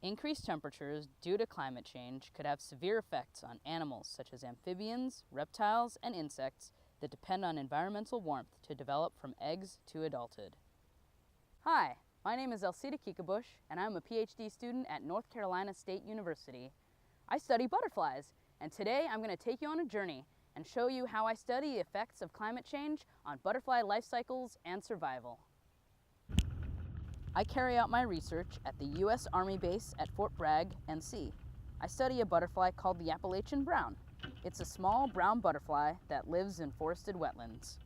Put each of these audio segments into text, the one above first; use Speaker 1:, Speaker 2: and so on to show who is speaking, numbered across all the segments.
Speaker 1: Increased temperatures due to climate change could have severe effects on animals such as amphibians, reptiles, and insects that depend on environmental warmth to develop from eggs to adulthood. Hi, my name is Elsita Kiekebusch, and I'm a PhD student at North Carolina State University. I study butterflies, and today I'm going to take you on a journey and show you how I study the effects of climate change on butterfly life cycles and survival. I carry out my research at the U.S. Army base at Fort Bragg, NC. I study a butterfly called the Appalachian brown. It's a small brown butterfly that lives in forested wetlands.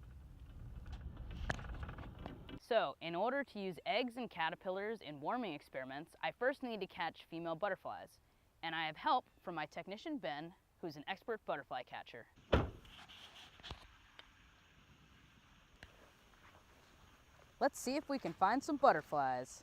Speaker 1: So, in order to use eggs and caterpillars in warming experiments, I first need to catch female butterflies. And I have help from my technician Ben, who's an expert butterfly catcher. Let's see if we can find some butterflies.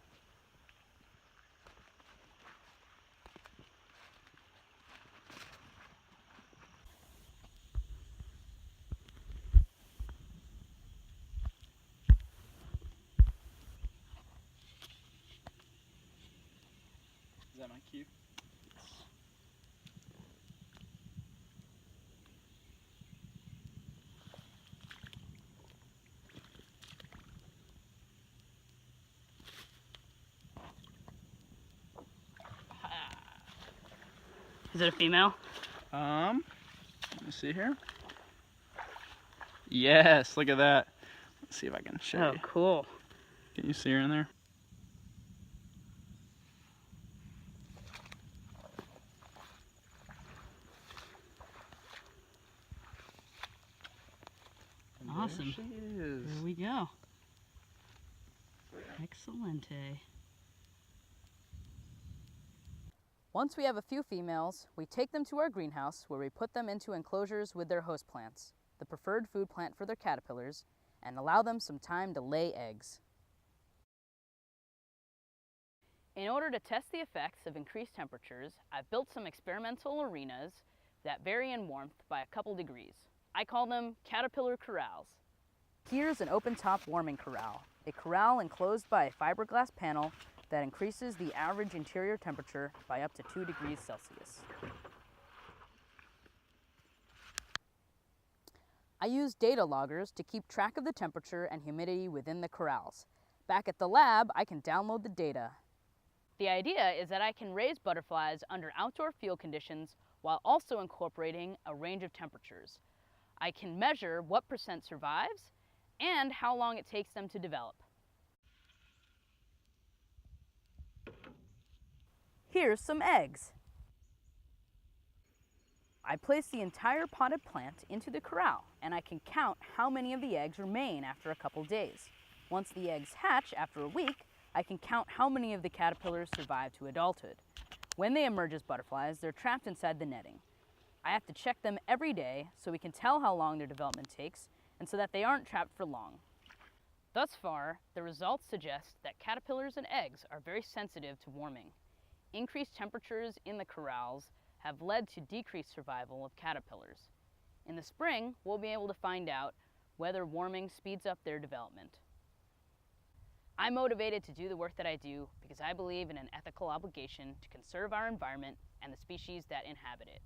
Speaker 2: Is that my cue?
Speaker 1: Is it a female?
Speaker 2: Let me see here. Yes, look at that. Let's see if I can show you.
Speaker 1: Oh, cool.
Speaker 2: Can you see her in there?
Speaker 1: Awesome.
Speaker 2: There she is.
Speaker 1: There we go. Excelente. Once we have a few females, we take them to our greenhouse where we put them into enclosures with their host plants, the preferred food plant for their caterpillars, and allow them some time to lay eggs. In order to test the effects of increased temperatures, I've built some experimental arenas that vary in warmth by a couple degrees. I call them caterpillar corrals. Here's an open-top warming corral, a corral enclosed by a fiberglass panel that increases the average interior temperature by up to 2 degrees Celsius. I use data loggers to keep track of the temperature and humidity within the corrals. Back at the lab, I can download the data. The idea is that I can raise butterflies under outdoor field conditions while also incorporating a range of temperatures. I can measure what % survives and how long it takes them to develop. Here's some eggs. I place the entire potted plant into the corral, and I can count how many of the eggs remain after a couple days. Once the eggs hatch after a week, I can count how many of the caterpillars survive to adulthood. When they emerge as butterflies, they're trapped inside the netting. I have to check them every day so we can tell how long their development takes and so that they aren't trapped for long. Thus far, the results suggest that caterpillars and eggs are very sensitive to warming. Increased temperatures in the corrals have led to decreased survival of caterpillars. In the spring, we'll be able to find out whether warming speeds up their development. I'm motivated to do the work that I do because I believe in an ethical obligation to conserve our environment and the species that inhabit it.